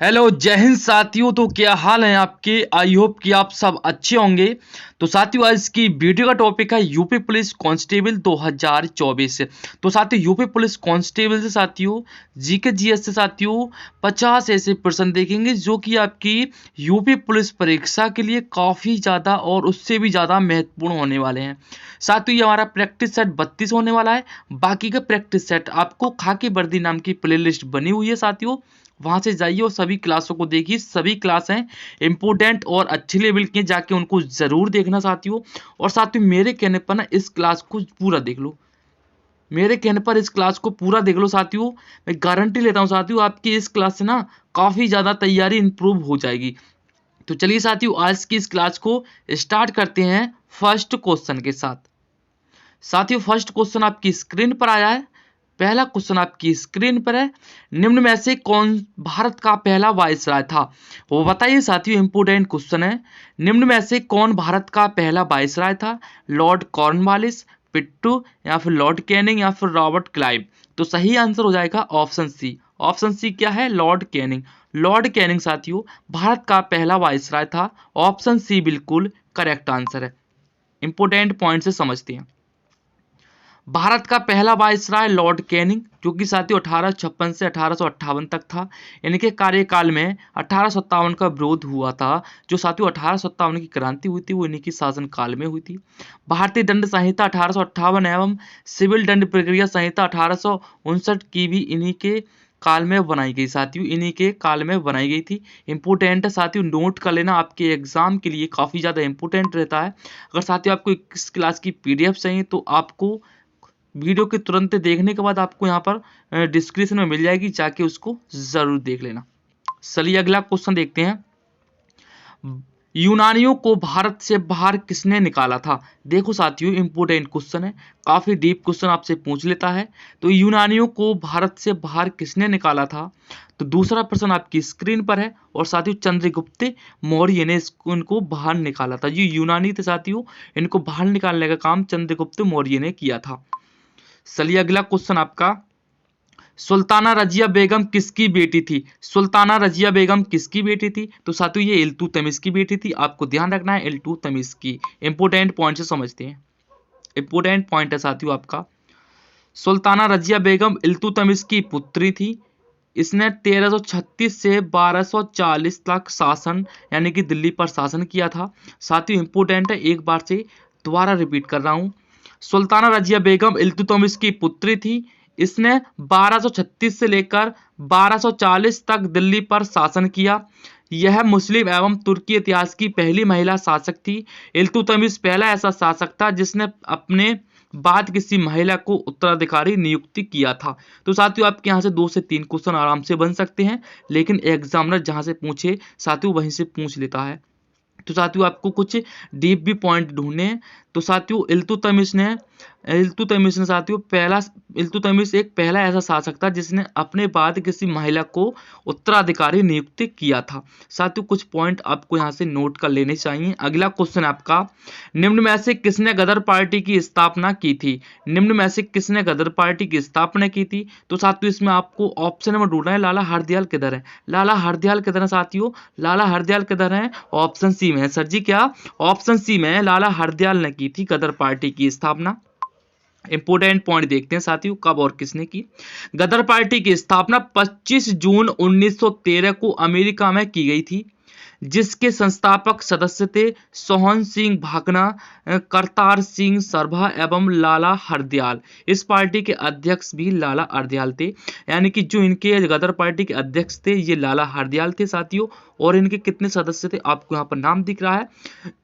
Hello जय हिंद साथियों। तो क्या हाल है आपके। आई होप कि आप सब अच्छे होंगे। तो साथियों आज की वीडियो का टॉपिक है यूपी पुलिस कांस्टेबल 2024। तो साथियों यूपी पुलिस कांस्टेबल से साथियों जीके जीएस से साथियों 50 ऐसे प्रश्न देखेंगे जो कि आपकी यूपी पुलिस परीक्षा के लिए काफ़ी ज़्यादा और उससे भी ज़्यादा महत्वपूर्ण होने वाले हैं। साथियों ये हमारा प्रैक्टिस सेट 32 होने वाला है। बाकी का प्रैक्टिस सेट आपको खाकी वर्दी नाम की प्लेलिस्ट बनी हुई है साथियों, वहां से जाइए और सभी क्लासों को देखिए। सभी क्लास हैं इंपोर्टेंट और अच्छे लेवल के, जाके उनको जरूर देखना साथियों। और साथियों मेरे कहने पर ना इस क्लास को पूरा देख लो, मेरे कहने पर इस क्लास को पूरा देख लो साथियों। मैं गारंटी लेता हूँ साथियों आपकी इस क्लास से ना काफी ज्यादा तैयारी इंप्रूव हो जाएगी। तो चलिए साथियों आज की इस क्लास को स्टार्ट करते हैं फर्स्ट क्वेश्चन के साथ। साथियों फर्स्ट क्वेश्चन आपकी स्क्रीन पर आया है। पहला क्वेश्चन आपकी स्क्रीन पर है, निम्न में से कौन भारत का पहला वायसराय था। वो बताइए साथियों, इंपोर्टेंट क्वेश्चन है। निम्न में से कौन भारत का पहला वायसराय था। लॉर्ड कॉर्नवालिस, पिट्टू या फिर लॉर्ड कैनिंग या फिर रॉबर्ट क्लाइव। तो सही आंसर हो जाएगा ऑप्शन सी। ऑप्शन सी क्या है, लॉर्ड कैनिंग। लॉर्ड कैनिंग साथियों भारत का पहला वायसराय था। ऑप्शन सी बिल्कुल करेक्ट आंसर है। इंपोर्टेंट पॉइंट से समझते हैं। भारत का पहला वायसराय लॉर्ड कैनिंग, जो कि साथियों 1856 से 1858 तक था। इनके कार्यकाल में 1857 का विरोध हुआ था। जो साथियों 1857 की क्रांति हुई थी वो इन्हीं की शासन काल में हुई थी। भारतीय दंड संहिता 1858 एवं सिविल दंड प्रक्रिया संहिता 1859 की भी इन्हीं के काल में बनाई गई साथियों, इन्हीं के काल में बनाई गई थी। इंपोर्टेंट है साथियों, नोट कर लेना, आपके एग्जाम के लिए काफी ज्यादा इंपोर्टेंट रहता है। अगर साथियों आपको इस क्लास की पीडीएफ चाहिए तो आपको वीडियो के तुरंत देखने के बाद आपको यहाँ पर डिस्क्रिप्शन में मिल जाएगी, जाके उसको जरूर देख लेना। चलिए अगला क्वेश्चन देखते हैं। यूनानियों को भारत से बाहर किसने निकाला था। देखो साथियों इंपोर्टेंट क्वेश्चन है, काफी डीप क्वेश्चन आपसे पूछ लेता है। तो यूनानियों को भारत से बाहर किसने निकाला था। तो दूसरा प्रश्न आपकी स्क्रीन पर है। और साथियों चंद्रगुप्त मौर्य ने इनको बाहर निकाला था। ये यूनानी थे साथियों, इनको बाहर निकालने का काम चंद्रगुप्त मौर्य ने किया था। चलिए अगला क्वेश्चन आपका, सुल्ताना रजिया बेगम किसकी बेटी थी। सुल्ताना रजिया बेगम किसकी बेटी थी। तो साथियों ये इल्तुतमिश की बेटी थी, आपको ध्यान रखना है इल्तुतमिश की। इंपोर्टेंट पॉइंट से समझते हैं, इंपोर्टेंट पॉइंट है साथियों आपका। सुल्ताना रजिया बेगम इल्तुतमिश की पुत्री थी। इसने 1336 से 1240 तक शासन यानी कि दिल्ली पर शासन किया था। साथियों इंपोर्टेंट है, एक बार से दोबारा रिपीट कर रहा हूं। सुल्ताना रजिया बेगम इल्तुतमिश की पुत्री थी। इसने 1236 से लेकर 1240 तक दिल्ली पर शासन किया। यह मुस्लिम एवं तुर्की इतिहास की पहली महिला शासक थी। इल्तुतमिश पहला ऐसा शासक था जिसने अपने बाद किसी महिला को उत्तराधिकारी नियुक्ति किया था। तो साथियों आपके यहाँ से 2 से 3 क्वेश्चन आराम से बन सकते हैं, लेकिन एग्जामिनर जहां से पूछे साथियों वहीं से पूछ लेता है। तो साथियों आपको कुछ डीप भी पॉइंट ढूंढने हैं। तो साथियों इल्तुतमिश ने साथियों इल्तुतमिश एक पहला ऐसा शासक था जिसने अपने बाद किसी महिला को उत्तराधिकारी नियुक्त किया था। साथियों कुछ पॉइंट आपको यहाँ से नोट कर लेने चाहिए। अगला क्वेश्चन आपका, निम्न में से किसने गदर पार्टी की स्थापना की थी। निम्न में से किसने गदर पार्टी की स्थापना की थी। तो साथियों इसमें आपको ऑप्शन में ढूंढना है, लाला हरदयाल किधर है। लाला हरदयाल किधर है साथियों, लाला हरदयाल किधर है, ऑप्शन सी में है। सर जी क्या, ऑप्शन सी में लाला हरदयाल ने की थी गदर पार्टी की स्थापना। इंपोर्टेंट पॉइंट देखते हैं साथियों, कब और किसने की। गदर पार्टी की स्थापना 25 जून 1913 को अमेरिका में की गई थी, जिसके संस्थापक सदस्य थे सोहन सिंह भाकना, करतार सिंह सरभा एवं लाला हरदयाल। इस पार्टी के अध्यक्ष भी लाला हरदयाल थे, यानी कि जो इनके गदर पार्टी के अध्यक्ष थे ये लाला हरदयाल थे साथियों। और इनके कितने सदस्य थे आपको यहाँ पर नाम दिख रहा है,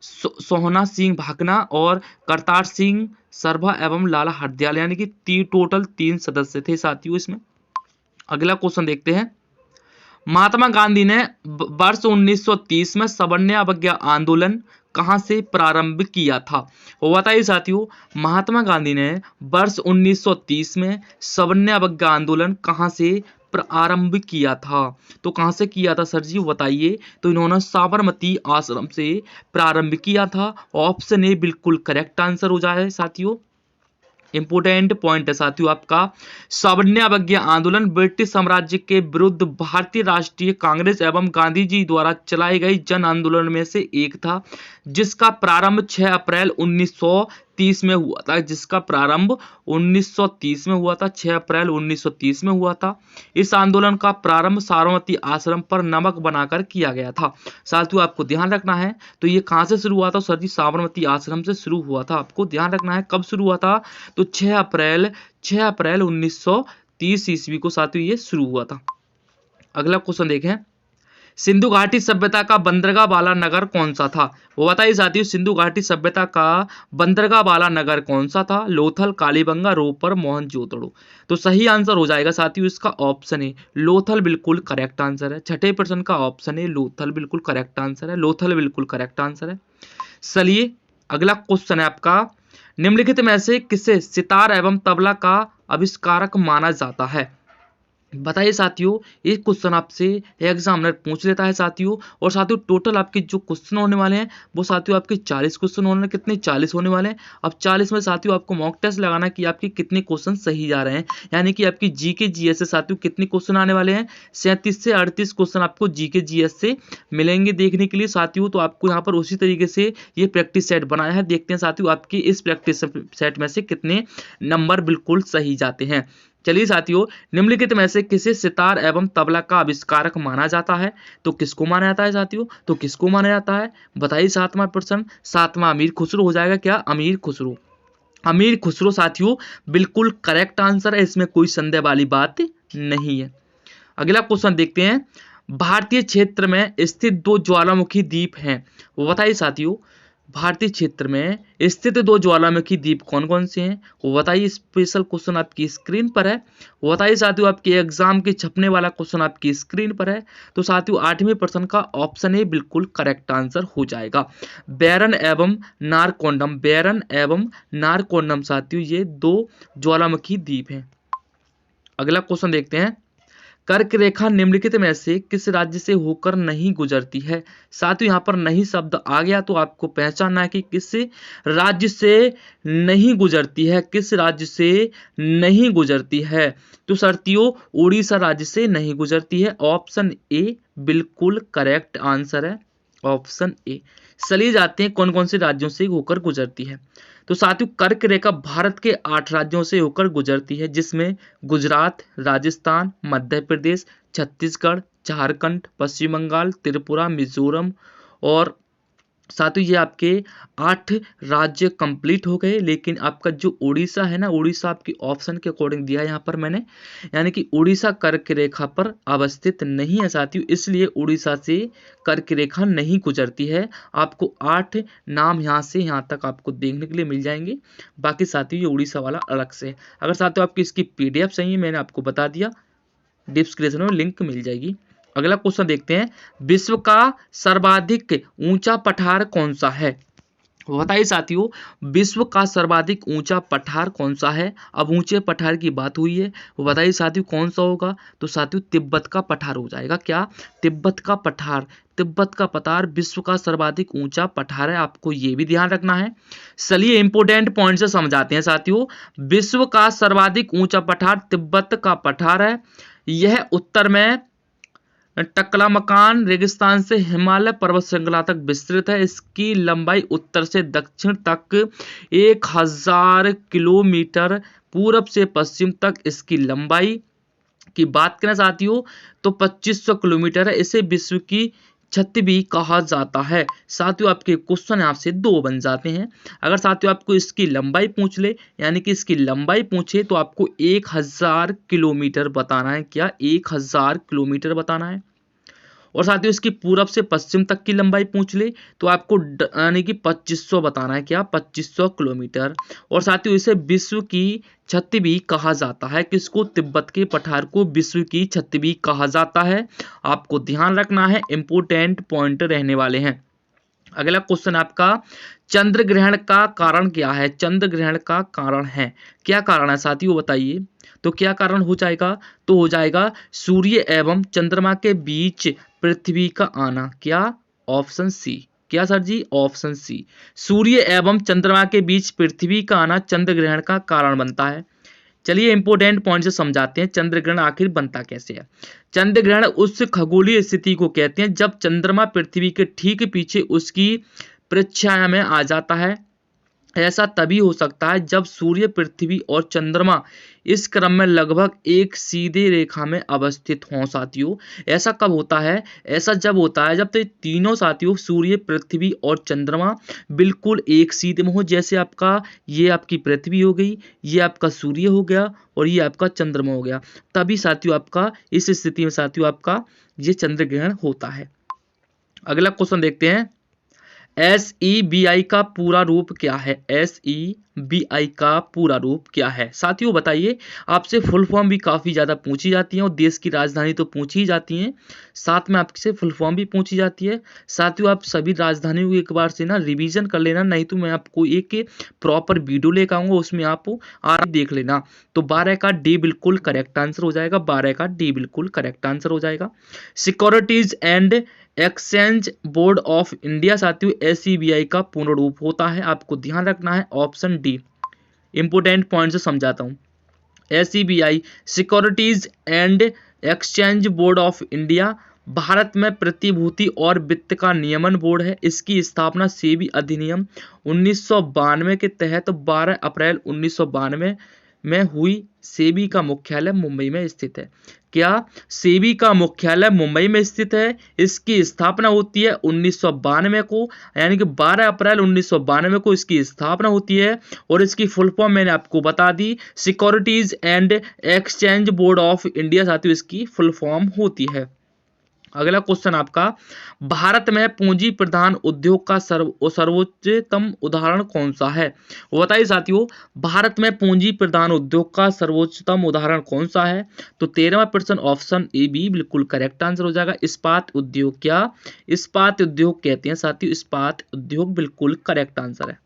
सोहना सिंह भाकना और करतार सिंह सरभा एवं लाला हरदयाल, यानी कि टोटल 3 सदस्य थे साथियों इसमें। अगला क्वेश्चन देखते हैं। महात्मा गांधी ने वर्ष 1930 में सवर्ण अवज्ञा आंदोलन कहां से प्रारंभ किया था। वो बताइए साथियों, महात्मा गांधी ने वर्ष 1930 में सवर्ण अवज्ञा आंदोलन कहां से प्रारंभ किया था। तो कहां से किया था सर जी बताइए। तो इन्होंने साबरमती आश्रम से प्रारंभ किया था। ऑप्शन ए बिल्कुल करेक्ट आंसर हो जाए साथियों। इंपोर्टेंट पॉइंट है साथियों आपका, सवर्णावज्ञा आंदोलन ब्रिटिश साम्राज्य के विरुद्ध भारतीय राष्ट्रीय कांग्रेस एवं गांधी जी द्वारा चलाई गई जन आंदोलन में से एक था, जिसका प्रारंभ 6 अप्रैल 1930 में हुआ था। जिसका प्रारंभ 1930 में हुआ था, 6 अप्रैल 1930 में हुआ था। इस आंदोलन का प्रारंभ साबरमती आश्रम पर नमक बनाकर किया गया था। साथियों आपको ध्यान रखना है, तो ये कहां से शुरू हुआ था सर जी? साबरमती आश्रम से शुरू हुआ था। आपको ध्यान रखना है कब शुरू हुआ था, तो 6 अप्रैल 1930 ईस्वी को साथियों ये शुरू हुआ था। अगला क्वेश्चन देखें, सिंधु घाटी सभ्यता का बंदरगाह वाला नगर कौन सा था? वो बताइए साथियों, सिंधु घाटी सभ्यता का बंदरगाह वाला नगर कौन सा था? लोथल, कालीबंगा, रोपर, मोहनजोदड़ो। तो सही आंसर हो जाएगा साथियों इसका ऑप्शन है लोथल, बिल्कुल करेक्ट आंसर है। छठे प्रश्न का ऑप्शन है लोथल, बिल्कुल करेक्ट आंसर है। लोथल बिल्कुल करेक्ट आंसर है। चलिए अगला क्वेश्चन है आपका, निम्नलिखित में से किसे सितार एवं तबला का आविष्कारक माना जाता है? बताइए साथियों, एक क्वेश्चन आपसे एग्जामिनर पूछ लेता है साथियों। और साथियों टोटल आपके जो क्वेश्चन होने वाले हैं वो साथियों आपके 40 क्वेश्चन होने वाले, कितने 40 होने वाले हैं। अब 40 में साथियों आपको मॉक टेस्ट लगाना कि आपके कितने क्वेश्चन सही जा रहे हैं, यानी कि आपकी जीके जीएस से साथियों कितने क्वेश्चन आने वाले हैं, 37 से 38 क्वेश्चन आपको जीके जीएस से मिलेंगे देखने के लिए साथियों। तो आपको यहाँ पर उसी तरीके से ये प्रैक्टिस सेट बनाया है, देखते हैं साथियों आपके इस प्रैक्टिस सेट में से कितने नंबर बिल्कुल सही जाते हैं। चलिए साथियों, निम्नलिखित में से किसे सितार एवं तबला का आविष्कारक माना जाता है? तो किसको माना जाता है साथियों? तो किसको माना जाता है बताइए। 7वां प्रश्न, 7वां अमीर खुसरो हो जाएगा क्या? अमीर खुसरो। अमीर खुसरो साथियों बिल्कुल करेक्ट आंसर है, इसमें कोई संदेह वाली बात नहीं है। अगला क्वेश्चन देखते हैं, भारतीय क्षेत्र में स्थित 2 ज्वालामुखी द्वीप हैं, वो बताइए साथियों। भारतीय क्षेत्र में स्थित 2 ज्वालामुखी द्वीप कौन कौन से हैं वो बताइए। स्पेशल क्वेश्चन आपकी स्क्रीन पर है, वो बताइए साथियों। आपके एग्जाम के छपने वाला क्वेश्चन आपकी स्क्रीन पर है। तो साथियों 8वें प्रश्न का ऑप्शन ए बिल्कुल करेक्ट आंसर हो जाएगा, बैरन एवं नारकोंडम। बैरन एवं नारकोंडम साथियों ये 2 ज्वालामुखी द्वीप हैं। अगला क्वेश्चन देखते हैं, कर्क रेखा निम्नलिखित में से किस राज्य से होकर नहीं गुजरती है? साथियों यहाँ पर नहीं शब्द आ गया तो आपको पहचानना है कि किस राज्य से नहीं गुजरती है, किस राज्य से नहीं गुजरती है। तो साथियों उड़ीसा राज्य से नहीं गुजरती है, ऑप्शन ए बिल्कुल करेक्ट आंसर है, ऑप्शन ए। चलिए जाते हैं कौन कौन से राज्यों से होकर गुजरती है। तो साथियों कर्क रेखा भारत के 8 राज्यों से होकर गुजरती है, जिसमें गुजरात, राजस्थान, मध्य प्रदेश, छत्तीसगढ़, झारखंड, पश्चिम बंगाल, त्रिपुरा, मिजोरम और साथियों ये आपके 8 राज्य कंप्लीट हो गए। लेकिन आपका जो उड़ीसा है ना, उड़ीसा आपकी ऑप्शन के अकॉर्डिंग दिया है यहाँ पर मैंने, यानी कि उड़ीसा कर्क रेखा पर अवस्थित नहीं है साथियों, इसलिए उड़ीसा से कर्क रेखा नहीं गुजरती है। आपको 8 नाम यहाँ से यहाँ तक आपको देखने के लिए मिल जाएंगे, बाकी साथियों ये उड़ीसा वाला अलग से। अगर साथियों आपकी इसकी PDF चाहिए मैंने आपको बता दिया, डिस्क्रिप्शन में लिंक मिल जाएगी। अगला क्वेश्चन देखते हैं, विश्व का सर्वाधिक ऊंचा पठार कौन सा है? बताइए साथियों, विश्व का सर्वाधिक ऊंचा पठार कौन सा है? अब ऊंचे पठार की बात हुई है, वो बताइए साथियों कौन सा होगा? तो साथियों तिब्बत का पठार हो जाएगा। क्या? तिब्बत का पठार। तिब्बत का पठार विश्व का सर्वाधिक ऊंचा पठार है, आपको ये भी ध्यान रखना है। चलिए इंपोर्टेंट पॉइंट से समझाते हैं साथियों। विश्व का सर्वाधिक ऊंचा पठार तिब्बत का पठार है। यह उत्तर में टकलामकान रेगिस्तान से हिमालय पर्वत श्रृंखला तक विस्तृत है। इसकी लंबाई उत्तर से दक्षिण तक 1000 किलोमीटर, पूरब से पश्चिम तक इसकी लंबाई की बात करें साथियों तो 2500 किलोमीटर है। इसे विश्व की छत भी कहा जाता है। साथियों आपके क्वेश्चन आपसे 2 बन जाते हैं। अगर साथियों आपको इसकी लंबाई पूछ ले, यानी कि इसकी लंबाई पूछे, तो आपको 1000 किलोमीटर बताना है। क्या? 1000 किलोमीटर बताना है। और साथियों इसकी पूरब से पश्चिम तक की लंबाई पूछ ले तो आपको यानी कि 2500 बताना है। क्या? 2500 किलोमीटर। और साथियों इसे विश्व की छत भी कहा जाता है। किसको? तिब्बत के पठार को विश्व की छत भी कहा जाता है। आपको ध्यान रखना है, इंपोर्टेंट पॉइंट रहने वाले हैं। अगला क्वेश्चन आपका, चंद्र ग्रहण का कारण क्या है? चंद्र ग्रहण का कारण है, क्या कारण है साथियों बताइए। तो क्या कारण हो जाएगा? तो हो जाएगा सूर्य एवं चंद्रमा के बीच पृथ्वी का आना। क्या? Option C. क्या सर जी? Option C. सूर्य एवं चंद्रमा के बीच पृथ्वी का आना चंद्र ग्रहण का कारण बनता है। चलिए इंपोर्टेंट पॉइंट से समझाते हैं चंद्र ग्रहण आखिर बनता कैसे है। चंद्र ग्रहण उस खगोलीय स्थिति को कहते हैं जब चंद्रमा पृथ्वी के ठीक पीछे उसकी प्रच्छाया में आ जाता है। ऐसा तभी हो सकता है जब सूर्य, पृथ्वी और चंद्रमा इस क्रम में लगभग एक सीधी रेखा में अवस्थित हों साथियों। ऐसा कब होता है? ऐसा जब होता है जब तीनों साथियों सूर्य, पृथ्वी और चंद्रमा बिल्कुल एक सीधे में हो। जैसे आपका ये आपकी पृथ्वी हो गई, ये आपका सूर्य हो गया और ये आपका चंद्रमा हो गया, तभी साथियों आपका इस स्थिति में साथियों आपका ये चंद्र ग्रहण होता है। अगला क्वेश्चन देखते हैं, SEBI का पूरा रूप क्या है? SEBI का पूरा रूप क्या है साथियों बताइए। आपसे फुल फॉर्म भी काफ़ी ज़्यादा पूछी जाती है और देश की राजधानी तो पूछी ही जाती हैं, साथ में आपसे फुल फॉर्म भी पूछी जाती है। साथियों आप सभी राजधानियों को एक बार से ना रिवीजन कर लेना, नहीं तो मैं आपको एक प्रॉपर वीडियो लेकर आऊँगा, उसमें आप आराम देख लेना। तो 12 का डी बिल्कुल करेक्ट आंसर हो जाएगा, 12 का डी बिल्कुल करेक्ट आंसर हो जाएगा। Securities and exchange board of India साथियों SEBI का पूर्ण रूप होता है, आपको ध्यान रखना है ऑप्शन डी। इंपोर्टेंट पॉइंट से समझाता हूं। SEBI securities and exchange board of India Bharat में प्रतिभूति और वित्त का नियमन बोर्ड है। इसकी स्थापना सेबी अधिनियम 1992 के तहत 12 अप्रैल 1992 में हुई। सेबी का मुख्यालय मुंबई में स्थित है। क्या? सेबी का मुख्यालय मुंबई में स्थित है। इसकी स्थापना होती है 1992 को, यानी कि 12 अप्रैल 1992 को इसकी स्थापना होती है। और इसकी फुल फॉर्म मैंने आपको बता दी, securities and exchange board of India साथियों इसकी फुल फॉर्म होती है। अगला क्वेश्चन आपका, भारत में पूंजी प्रधान उद्योग का सर्वोच्चतम उदाहरण कौन सा है? वो बताइए साथियों, भारत में पूंजी प्रधान उद्योग का सर्वोच्चतम उदाहरण कौन सा है? तो 13% ऑप्शन ए बी बिल्कुल करेक्ट आंसर हो जाएगा। इस्पात उद्योग। क्या? इस्पात उद्योग कहते हैं साथियों, इस्पात उद्योग बिल्कुल करेक्ट आंसर है।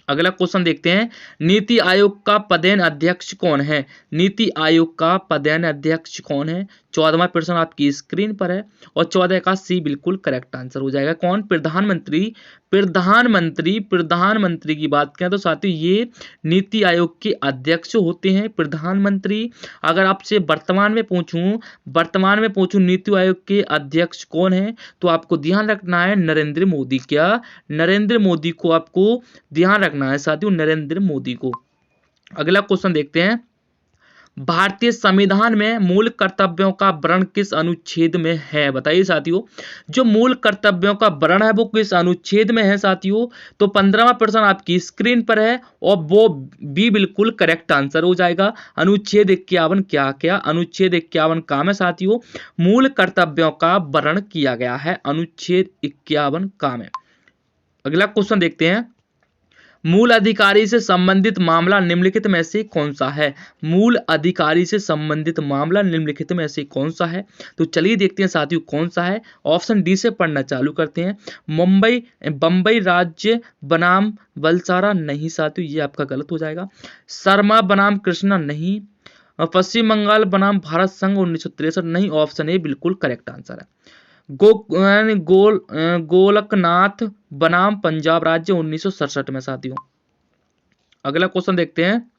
अगला क्वेश्चन देखते हैं, नीति आयोग का पदेन अध्यक्ष कौन है? नीति आयोग का पदेन अध्यक्ष कौन है? 14वां प्रश्न आपकी स्क्रीन पर है और 14 का सी बिल्कुल करेक्ट आंसर हो जाएगा। कौन? प्रधानमंत्री। प्रधानमंत्री की बात करें तो साथियों ये नीति आयोग के अध्यक्ष होते हैं, प्रधानमंत्री। अगर आपसे वर्तमान में पूछूं नीति आयोग के अध्यक्ष कौन है, तो आपको ध्यान रखना है नरेंद्र मोदी। क्या? नरेंद्र मोदी को आपको ध्यान रखना है साथियों, नरेंद्र मोदी को। अगला क्वेश्चन देखते हैं, भारतीय संविधान में मूल कर्तव्यों का वर्णन किस अनुच्छेद में है? बताइए साथियों, जो मूल कर्तव्यों का वर्णन है वो किस अनुच्छेद में है साथियों? तो 15वां प्रश्न आपकी स्क्रीन पर है और वो भी बिल्कुल करेक्ट आंसर हो जाएगा। अनुच्छेद 51 क्या? अनुच्छेद 51 का में साथियों मूल कर्तव्यों का वर्णन किया गया है, अनुच्छेद 51 का में। अगला क्वेश्चन देखते हैं, मूल अधिकारी से संबंधित मामला निम्नलिखित में से कौन सा है? मूल अधिकारी से संबंधित मामला निम्नलिखित में से कौन सा है? तो चलिए देखते हैं साथियों कौन सा है। ऑप्शन डी से पढ़ना चालू करते हैं। बंबई राज्य बनाम वलसारा नहीं साथियों, ये आपका गलत हो जाएगा। शर्मा बनाम कृष्णा नहीं। पश्चिम बंगाल बनाम भारत संघ 1963 नहीं। ऑप्शन ए बिल्कुल करेक्ट आंसर है। गोलकनाथ बनाम पंजाब राज्य 1967 में साथियों। अगला क्वेश्चन देखते हैं,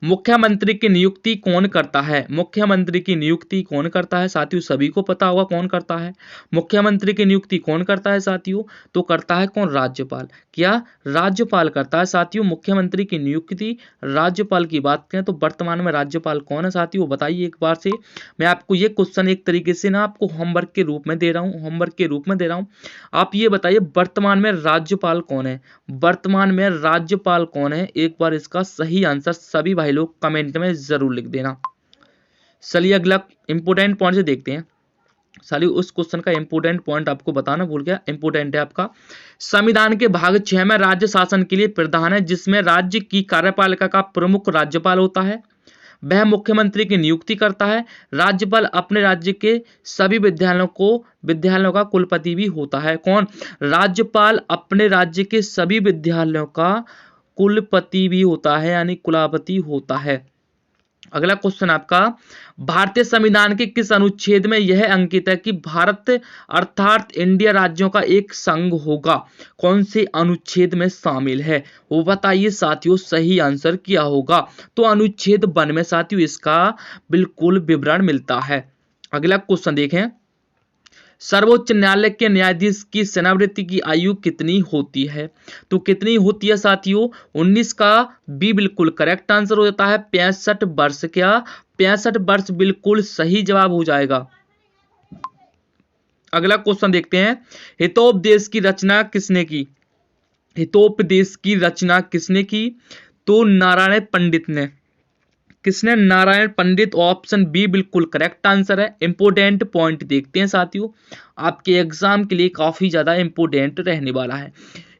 मुख्यमंत्री की नियुक्ति कौन करता है? मुख्यमंत्री की नियुक्ति कौन करता है साथियों? सभी को पता होगा कौन करता है। मुख्यमंत्री की नियुक्ति कौन करता है साथियों? तो करता है कौन? राज्यपाल। क्या? राज्यपाल करता है साथियों मुख्यमंत्री की नियुक्ति। राज्यपाल की बात करें तो वर्तमान में राज्यपाल कौन है साथियों? बताइए एक बार से। मैं आपको ये क्वेश्चन एक तरीके से ना आपको होमवर्क के रूप में दे रहा हूँ, आप ये बताइए वर्तमान में राज्यपाल कौन है? वर्तमान में राज्यपाल कौन है? एक बार इसका सही आंसर सभी भाई लोग कमेंट में जरूर लिख देना। चलिए अगला इंपोर्टेंट पॉइंट से देखते हैं। साली उस क्वेश्चन का इंपोर्टेंट पॉइंट आपको बताना भूल गया, इंपोर्टेंट है आपका। संविधान के भाग 6 में राज्य शासन के लिए प्रावधान है जिसमें राज्य की कार्यपालिका का प्रमुख राज्यपाल होता है। वह मुख्यमंत्री की नियुक्ति करता है। राज्यपाल अपने राज्य के सभी विद्यालयों का कुलपति भी होता है। कौन? राज्यपाल अपने राज्य के सभी विद्यालयों का कुलपति भी होता है, यानी कुलापति होता है। अगला क्वेश्चन आपका, भारतीय संविधान के किस अनुच्छेद में यह अंकित है कि भारत अर्थात इंडिया राज्यों का एक संघ होगा? कौन से अनुच्छेद में शामिल है वो बताइए साथियों। सही आंसर क्या होगा? तो अनुच्छेद 1 में साथियों इसका बिल्कुल विवरण मिलता है। अगला क्वेश्चन देखें, सर्वोच्च न्यायालय के न्यायाधीश की सेवानिवृत्ति की आयु कितनी होती है? तो कितनी होती है साथियों? 19 का बी बिल्कुल करेक्ट आंसर हो जाता है। 65 वर्ष। क्या 65 वर्ष बिल्कुल सही जवाब हो जाएगा। अगला क्वेश्चन देखते हैं, हितोपदेश की रचना किसने की? हितोपदेश की रचना किसने की? तो नारायण पंडित ने। किसने? नारायण पंडित। ऑप्शन बी बिल्कुल करेक्ट आंसर है। इंपोर्टेंट पॉइंट देखते हैं साथियों, आपके एग्जाम के लिए काफी ज्यादा इंपोर्टेंट रहने वाला है।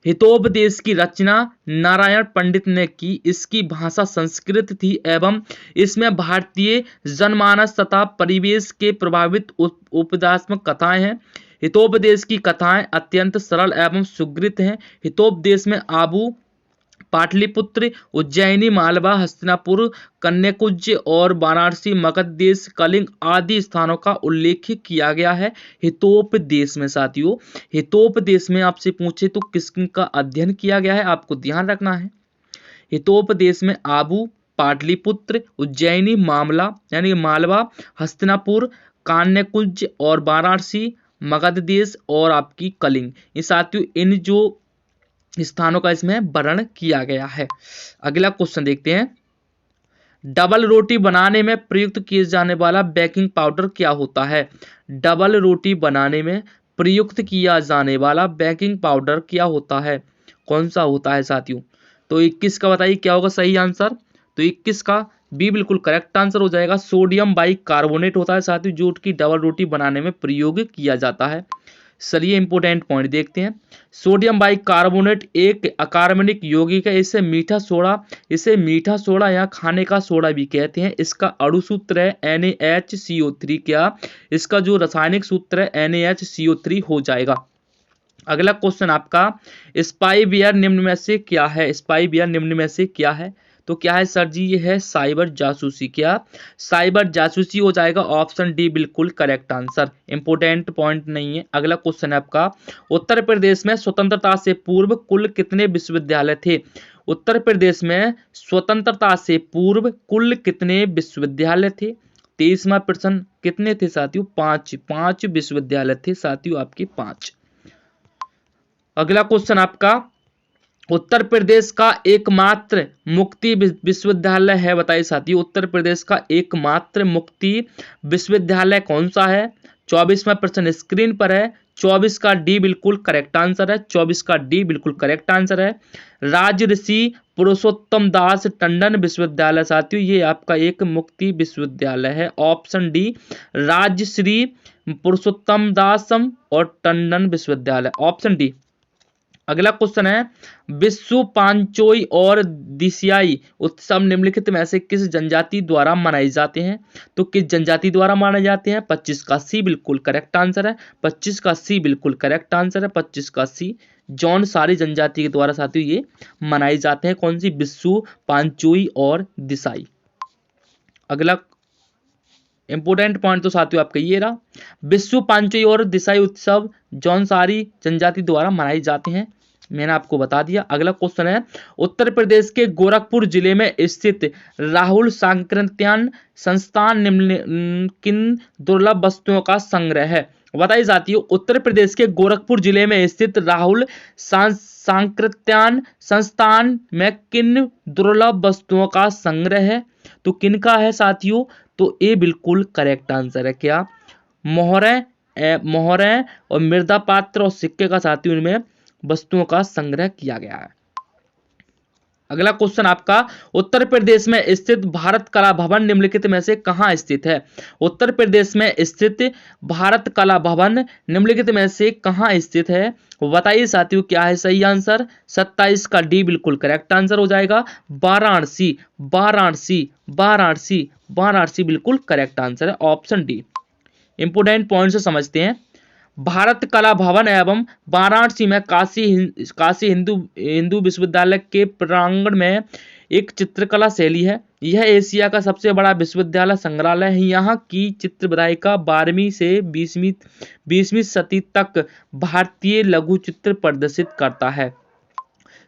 हितोपदेश की रचना नारायण पंडित ने की। इसकी भाषा संस्कृत थी एवं इसमें भारतीय जनमानस तथा परिवेश के प्रभावित उपदेशात्मक कथाएं हैं। हितोपदेश की कथाएं अत्यंत सरल एवं सुगृत हैं। हितोपदेश में आबू, पाटलिपुत्र, उज्जैनी, मालवा, हस्तिनापुर, कन्याकुब्ज और वाराणसी, मगध देश, कलिंग आदि स्थानों का उल्लेख किया गया है हितोपदेश में। साथियों हितोपदेश में आपसे पूछे तो किसका अध्ययन किया गया है, आपको ध्यान रखना है। हितोपदेश में आबू, पाटलिपुत्र, उज्जैनी, मामला यानी मालवा, हस्तिनापुर, कन्याकुब्ज और वाराणसी, मगध देश और आपकी कलिंग, ये साथियों इन जो स्थानों का इसमें वर्णन किया गया है। अगला क्वेश्चन देखते हैं, डबल रोटी बनाने में प्रयुक्त किए जाने वाला बेकिंग पाउडर क्या होता है? डबल रोटी बनाने में प्रयुक्त किया जाने वाला बेकिंग पाउडर क्या होता है? कौन सा होता है साथियों? तो 21 का बताइए क्या होगा सही आंसर? तो 21 का बी बिल्कुल करेक्ट आंसर हो जाएगा। सोडियम बाइकार्बोनेट होता है साथियों, जो कि डबल रोटी बनाने में प्रयोग किया जाता है। चलिए इंपोर्टेंट पॉइंट देखते हैं। सोडियम बाइकार्बोनेट एक अकार्बनिक यौगिक है। इसे मीठा सोडा या खाने का सोडा भी कहते हैं। इसका अणु सूत्र है NaHCO3। क्या इसका जो रासायनिक सूत्र है NaHCO3 हो जाएगा। अगला क्वेश्चन आपका, स्पाईवेयर निम्न में से क्या है? स्पाईवेयर निम्न में से क्या है? तो क्या है सर जी? ये है साइबर जासूसी। क्या साइबर जासूसी हो जाएगा। ऑप्शन डी बिल्कुल करेक्ट आंसर। इंपोर्टेंट पॉइंट नहीं है। अगला क्वेश्चन है आपका, उत्तर प्रदेश में स्वतंत्रता से पूर्व कुल कितने विश्वविद्यालय थे? उत्तर प्रदेश में स्वतंत्रता से पूर्व कुल कितने विश्वविद्यालय थे? 23वां प्रश्न। कितने थे साथियों? 5 विश्वविद्यालय थे साथियों, आपके 5। अगला क्वेश्चन आपका, उत्तर प्रदेश का एकमात्र मुक्ति विश्वविद्यालय है, बताइए साथियों। उत्तर प्रदेश का एकमात्र मुक्ति विश्वविद्यालय कौन सा है? 24वां प्रश्न स्क्रीन पर है। 24 का डी बिल्कुल करेक्ट आंसर है। 24 का डी बिल्कुल करेक्ट आंसर है। राजऋषि पुरुषोत्तम दास टंडन विश्वविद्यालय साथियों, ये आपका एक मुक्ति विश्वविद्यालय है। ऑप्शन डी राजश्री पुरुषोत्तम दासम और टंडन विश्वविद्यालय, ऑप्शन डी। अगला क्वेश्चन है, विश्व पांचोई और दिसियाई उत्सव निम्नलिखित में से किस जनजाति द्वारा मनाए जाते हैं? तो किस जनजाति द्वारा मनाए जाते हैं? 25 का सी बिल्कुल करेक्ट आंसर है। 25 का सी बिल्कुल करेक्ट आंसर है। 25 का सी जौन सारी जनजाति के द्वारा साथियों ये मनाए जाते हैं। कौन सी? विश्व पांचोई और दिसाई। अगला इंपोर्टेंट पॉइंट तो साथियों आपका ये रहा, विश्व पांचोई और दिसाई उत्सव जौन सारी जनजाति द्वारा मनाए जाते हैं, मैंने आपको बता दिया। अगला क्वेश्चन है, उत्तर प्रदेश के गोरखपुर जिले में स्थित राहुल सांकृत्यान संस्थान निम्न किन दुर्लभ वस्तुओं का संग्रह है? बताइए साथियों, उत्तर प्रदेश के गोरखपुर जिले में स्थित राहुल सांकृत्यान संस्थान में किन दुर्लभ वस्तुओं का संग्रह है? तो किनका है साथियों? तो ए बिल्कुल करेक्ट आंसर है। क्या मोहरें और मृदा पात्र और सिक्के का साथियों इनमें वस्तुओं का संग्रह किया गया है। अगला क्वेश्चन आपका, उत्तर प्रदेश में स्थित भारत कला भवन निम्नलिखित में से कहां स्थित है? उत्तर प्रदेश में स्थित भारत कला भवन निम्नलिखित में से कहां स्थित है? बताइए साथियों क्या है सही आंसर? 27 का डी बिल्कुल करेक्ट आंसर हो जाएगा। वाराणसी वाराणसी वाराणसी वाराणसी बिल्कुल करेक्ट आंसर है। Option D. इंपोर्टेंट पॉइंट से समझते हैं, भारत कला भवन एवं वाराणसी में काशी हिंदू विश्वविद्यालय के प्रांगण में एक चित्रकला शैली है यह एशिया का सबसे बड़ा विश्वविद्यालय संग्रहालय है। यहाँ की चित्रबदायिका 12वीं से 20वीं सदी तक भारतीय लघु चित्र प्रदर्शित करता है।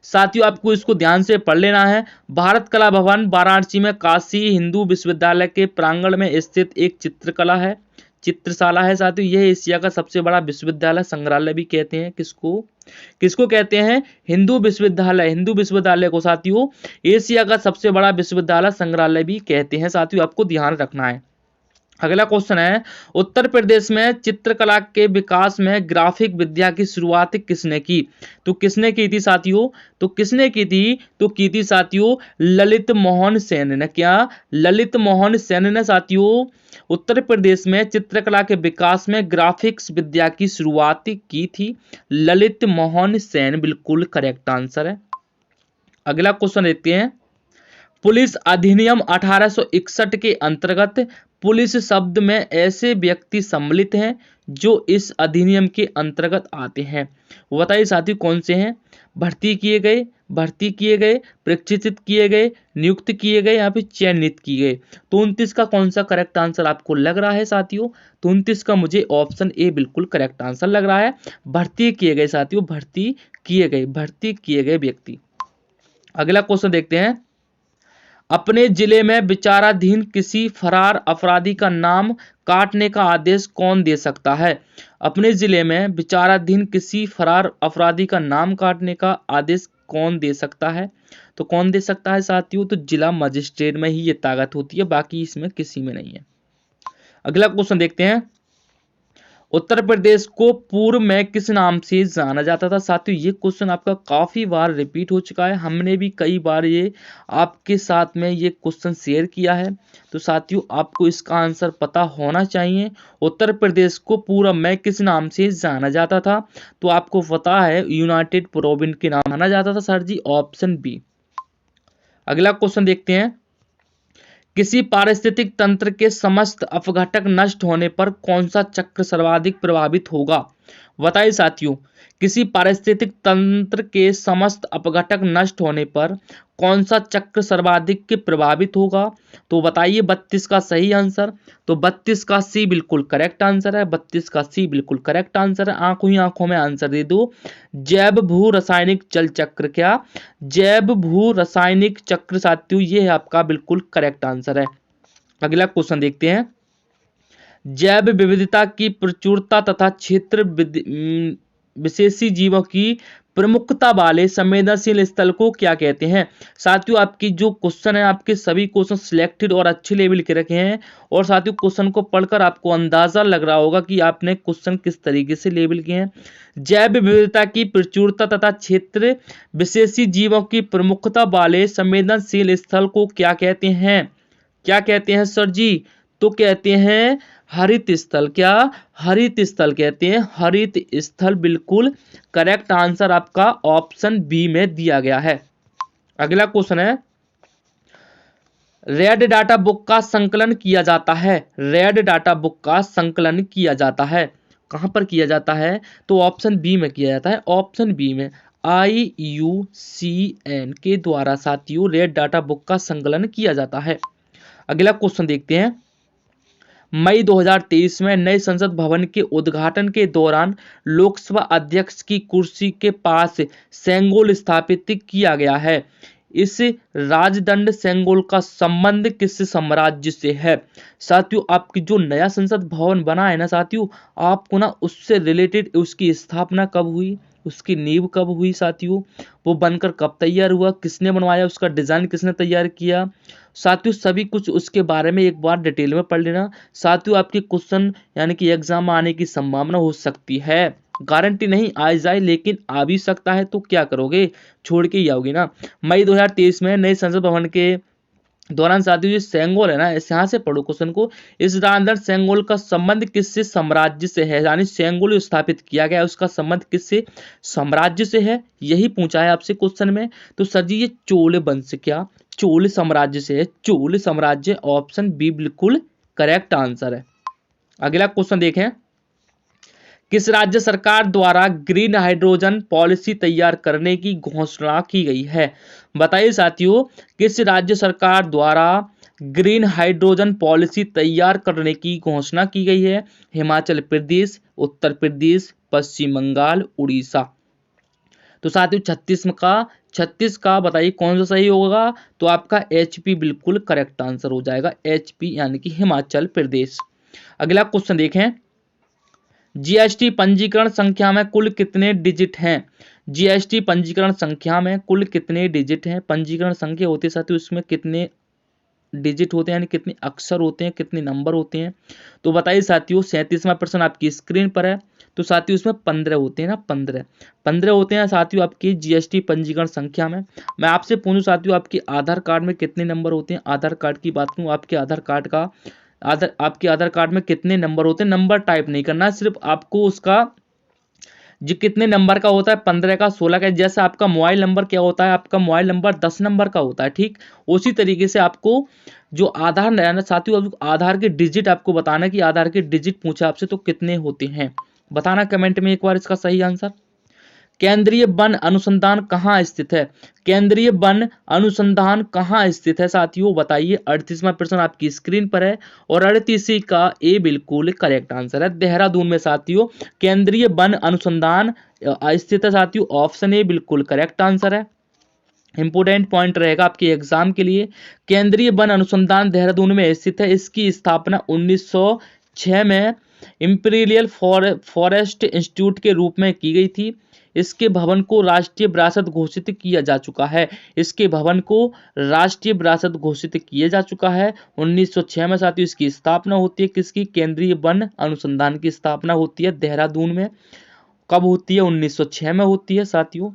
साथियों आपको इसको ध्यान से पढ़ लेना है। भारत कला भवन वाराणसी में काशी हिंदू विश्वविद्यालय के प्रांगण में स्थित एक चित्रशाला है। साथियों यह एशिया का सबसे बड़ा विश्वविद्यालय संग्रहालय भी कहते हैं। किसको कहते हैं? हिंदू विश्वविद्यालय को साथियों एशिया का सबसे बड़ा विश्वविद्यालय संग्रहालय भी कहते हैं। साथियों आपको ध्यान रखना है। अगला क्वेश्चन है, उत्तर प्रदेश में चित्रकला के विकास में ग्राफिक विद्या की शुरुआत किसने की? तो किसने की थी साथियों? तो की थी साथियों ललित मोहन सेन ने। क्या? ललित मोहन सेन ने साथियों उत्तर प्रदेश में चित्रकला के विकास में ग्राफिक्स विद्या की शुरुआत की थी। ललित मोहन सेन बिल्कुल करेक्ट आंसर है। अगला क्वेश्चन देखते हैं, पुलिस अधिनियम 1861 के अंतर्गत पुलिस शब्द में ऐसे व्यक्ति सम्मिलित हैं जो इस अधिनियम के अंतर्गत आते हैं। वो बताइए साथियों कौन से हैं? भर्ती किए गए, प्रशिक्षित किए गए, नियुक्त किए गए या फिर चयनित किए गए। तो 29 का कौन सा करेक्ट आंसर आपको लग रहा है साथियों? तो 29 का मुझे ऑप्शन ए बिल्कुल करेक्ट आंसर लग रहा है। भर्ती किए गए साथियों, भर्ती किए गए व्यक्ति। अगला क्वेश्चन देखते हैं, अपने जिले में विचाराधीन किसी फरार अपराधी का नाम काटने का आदेश कौन दे सकता है? अपने जिले में विचाराधीन किसी फरार अपराधी का नाम काटने का आदेश कौन दे सकता है? तो कौन दे सकता है साथियों? तो जिला मजिस्ट्रेट में ही ये ताकत होती है, बाकी इसमें किसी में नहीं है। अगला क्वेश्चन देखते हैं, उत्तर प्रदेश को पूर्व में किस नाम से जाना जाता था? साथियों ये क्वेश्चन आपका काफी बार रिपीट हो चुका है, हमने भी कई बार ये आपके साथ में ये क्वेश्चन शेयर किया है। तो साथियों आपको इसका आंसर पता होना चाहिए। उत्तर प्रदेश को पूर्व में किस नाम से जाना जाता था? तो आपको पता है यूनाइटेड प्रोविंस के नाम जाना जाता था सर जी, ऑप्शन बी। अगला क्वेश्चन देखते हैं, किसी पारिस्थितिक तंत्र के समस्त अपघटक नष्ट होने पर कौन सा चक्र सर्वाधिक प्रभावित होगा? बताइए साथियों, किसी पारिस्थितिक तंत्र के समस्त अपघटक नष्ट होने पर कौन सा चक्र सर्वाधिक प्रभावित होगा? तो बताइए 32 का सही आंसर। तो 32 का सी बिल्कुल करेक्ट आंसर है। 32 का सी बिल्कुल करेक्ट आंसर है। आंखों ही आंखों में आंसर दे दो। जैव भू रासायनिक जल चक्र। क्या? जैव भू रासायनिक चक्र साथियों ये है आपका बिल्कुल करेक्ट आंसर है। अगला क्वेश्चन देखते हैं, जैव विविधता की प्रचुरता तथा क्षेत्र विशेषी जीवों की प्रमुखता वाले संवेदनशील स्थल को क्या कहते हैं? साथियों आपकी जो क्वेश्चन है, आपके सभी क्वेश्चन सिलेक्टेड और अच्छे लेवल के रखे हैं, और साथियों क्वेश्चन को पढ़कर आपको अंदाजा लग रहा होगा कि आपने क्वेश्चन किस तरीके से लेवल किए हैं। जैव विविधता की प्रचुरता तथा क्षेत्र विशेषी जीवों की प्रमुखता वाले संवेदनशील स्थल को क्या कहते हैं? क्या कहते हैं सर जी? तो कहते हैं हरित स्थल। क्या? हरित स्थल कहते हैं। हरित स्थल बिल्कुल करेक्ट आंसर आपका ऑप्शन बी में दिया गया है। अगला क्वेश्चन है, रेड डाटा बुक का संकलन किया जाता है। रेड डाटा बुक का संकलन किया जाता है कहां पर किया जाता है? तो ऑप्शन बी में किया जाता है। ऑप्शन बी में IUCN के द्वारा साथियों रेड डाटा बुक का संकलन किया जाता है। अगला क्वेश्चन देखते हैं, मई 2023 में नए संसद भवन के उद्घाटन के दौरान लोकसभा अध्यक्ष की कुर्सी के पास सेंगोल स्थापित किया गया है। इस राजदंड सेंगोल का संबंध किस साम्राज्य से है? साथियों आपकी जो नया संसद भवन बना है ना साथियों, आपको ना उससे रिलेटेड उसकी स्थापना कब हुई, उसकी नींव कब हुई साथियों, वो बनकर कब तैयार हुआ, किसने बनवाया, उसका डिजाइन किसने तैयार किया, साथियों सभी कुछ उसके बारे में एक बार डिटेल में पढ़ लेना। साथियों आपके क्वेश्चन यानी कि एग्जाम में आने की संभावना हो सकती है, गारंटी नहीं आ जाए लेकिन आ भी सकता है, तो क्या करोगे, छोड़ के ही आओगे ना। मई 2023 में नए संसद भवन के दौरान साथियों ये सेंगोल है ना, यहाँ से पढ़ो क्वेश्चन को, इस राजदंड सेंगोल का संबंध किससे साम्राज्य से है? यानी सेंगोल स्थापित किया गया उसका संबंध किससे साम्राज्य से है, यही पूछा है आपसे क्वेश्चन में। तो सर जी ये चोल वंश, क्या चोल साम्राज्य से है? चोल साम्राज्य, ऑप्शन बी बिल्कुल करेक्ट आंसर है। अगला क्वेश्चन देखें, किस राज्य सरकार द्वारा ग्रीन हाइड्रोजन पॉलिसी तैयार करने की घोषणा की गई है? बताइए साथियों, किस राज्य सरकार द्वारा ग्रीन हाइड्रोजन पॉलिसी तैयार करने की घोषणा की गई है? हिमाचल प्रदेश, उत्तर प्रदेश, पश्चिम बंगाल, उड़ीसा। तो साथियों 36 का बताइए कौन सा सही होगा? तो आपका HP बिल्कुल करेक्ट आंसर हो जाएगा, HP यानी कि हिमाचल प्रदेश। अगला क्वेश्चन देखें, GST पंजीकरण संख्या में कुल कितने डिजिट हैं? GST पंजीकरण संख्या में कुल कितने डिजिट हैं? पंजीकरण संख्या होती है साथियों, उसमें कितने डिजिट होते हैं, यानी कितने अक्षर होते हैं, कितने नंबर होते हैं? तो बताइए साथियों, 37वां प्रश्न आपकी स्क्रीन पर है। तो साथियों इसमें 15 होते हैं ना, 15 होते हैं साथियों आपकी GST पंजीकरण संख्या में। मैं आपसे पूछूं साथियों, आपके आधार कार्ड में कितने नंबर होते हैं? आधार कार्ड की बात करूं, आपके आधार कार्ड में कितने नंबर होते हैं? नंबर टाइप नहीं करना है, सिर्फ आपको उसका जो कितने नंबर का होता है, 15 का, 16 का। जैसे आपका मोबाइल नंबर क्या होता है, आपका मोबाइल नंबर 10 नंबर का होता है, ठीक उसी तरीके से आपको जो आधार है ना साथियों, आधार के डिजिट आपको बताना कि आधार के डिजिट पूछा आपसे तो कितने होते हैं, बताना कमेंट में एक बार इसका सही आंसर। केंद्रीय वन अनुसंधान कहाँ स्थित है? केंद्रीय वन अनुसंधान कहाँ स्थित है साथियों, बताइए। 38वां प्रश्न आपकी स्क्रीन पर है और 38 का ए बिल्कुल करेक्ट आंसर है, देहरादून में साथियों केंद्रीय वन अनुसंधान स्थित है साथियों, ऑप्शन ए बिल्कुल करेक्ट आंसर है। इंपोर्टेंट पॉइंट रहेगा आपके एग्जाम के लिए। केंद्रीय वन अनुसंधान देहरादून में स्थित है। इसकी स्थापना 1906 में इंपीरियल फॉरेस्ट इंस्टीट्यूट के रूप में की गई थी। इसके भवन को राष्ट्रीय विरासत घोषित किया जा चुका है। इसके भवन को राष्ट्रीय विरासत घोषित किया जा चुका है। 1906 में साथियों इसकी स्थापना होती है। किसकी? केंद्रीय वन अनुसंधान की स्थापना होती है देहरादून में। कब होती है? 1906 में होती है साथियों।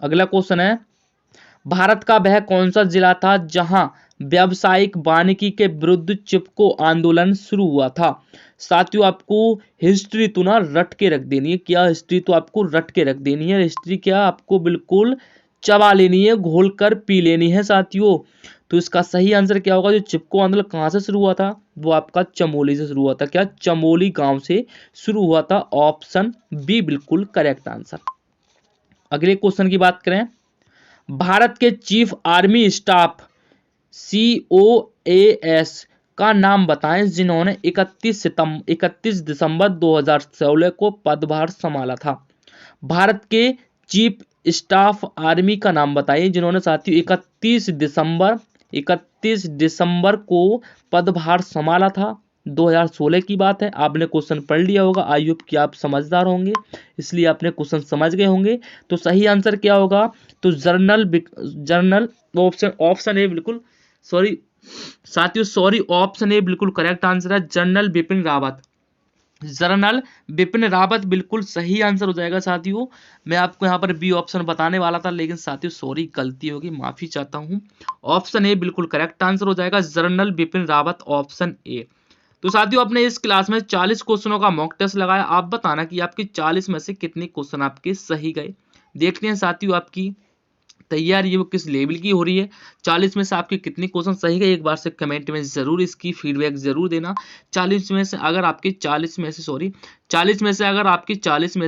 अगला क्वेश्चन है, भारत का वह कौन सा जिला था जहां व्यावसायिक वानिकी के विरुद्ध चिपको आंदोलन शुरू हुआ था? साथियों आपको हिस्ट्री तो ना रट के रख देनी है। क्या हिस्ट्री तो आपको रट के रख देनी है, हिस्ट्री क्या आपको बिल्कुल चबा लेनी है, घोल कर पी लेनी है साथियों। तो इसका सही आंसर क्या होगा? जो चिपको आंदोलन कहां से शुरू हुआ था? वो आपका चमोली से शुरू हुआ था। क्या? चमोली गांव से शुरू हुआ था, ऑप्शन बी बिल्कुल करेक्ट आंसर। अगले क्वेश्चन की बात करें, भारत के चीफ आर्मी स्टाफ COAS का नाम बताएं जिन्होंने 31 दिसंबर 2016 को पदभार संभाला था। भारत के चीफ स्टाफ आर्मी का नाम बताइए जिन्होंने साथियों 31 दिसंबर को पदभार संभाला था। 2016 की बात है। आपने क्वेश्चन पढ़ लिया होगा, आई होप कि आप समझदार होंगे, इसलिए आपने क्वेश्चन समझ गए होंगे। तो सही आंसर क्या होगा? तो जनरल ऑप्शन ए बिल्कुल ऑप्शन ए बिल्कुल करेक्ट आंसर है, जनरल बिपिन रावत बिल्कुल सही आंसर हो जाएगा साथियों। मैं आपको यहाँ पर बी ऑप्शन बताने वाला था, लेकिन साथियों सॉरी गलती होगी, माफी चाहता हूँ। ऑप्शन ए बिल्कुल करेक्ट आंसर हो जाएगा, general Bipin Rawat, option A. तो साथियों आपने इस क्लास में 40 क्वेश्चनों का मॉक टेस्ट लगाया। आप बताना कि आपके 40 में से कितने क्वेश्चन आपके सही गए। देखते हैं साथियों आपकी तैयारी वो किस लेवल की हो रही है। 40 में से आपके कितने क्वेश्चन सही गए, एक बार से कमेंट में जरूर इसकी फीडबैक जरूर देना। 40 में से अगर आपके 40 में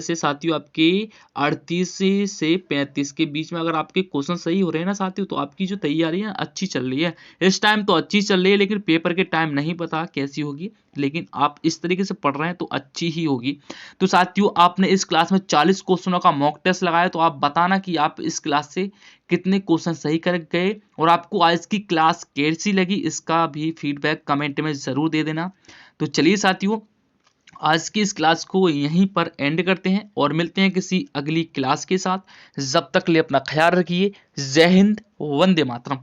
से साथियों आपके 38 से 35 के बीच में अगर आपके क्वेश्चन सही हो रहे हैं ना साथियों, तो आपकी जो तैयारी है अच्छी चल रही है। इस टाइम तो अच्छी चल रही है, लेकिन पेपर के टाइम नहीं पता कैसी होगी, लेकिन आप इस तरीके से पढ़ रहे हैं तो अच्छी ही होगी। तो साथियों आपने इस क्लास में 40 क्वेश्चनों का मॉक टेस्ट लगाया, तो आप बताना कि आप इस क्लास से कितने क्वेश्चन सही कर गए और आपको आज की क्लास कैसी लगी, इसका भी फीडबैक कमेंट में जरूर दे देना। तो चलिए साथियों आज की इस क्लास को यहीं पर एंड करते हैं और मिलते हैं किसी अगली क्लास के साथ। जब तक के लिए अपना ख्याल रखिए। जय हिंद, वंदे मातरम।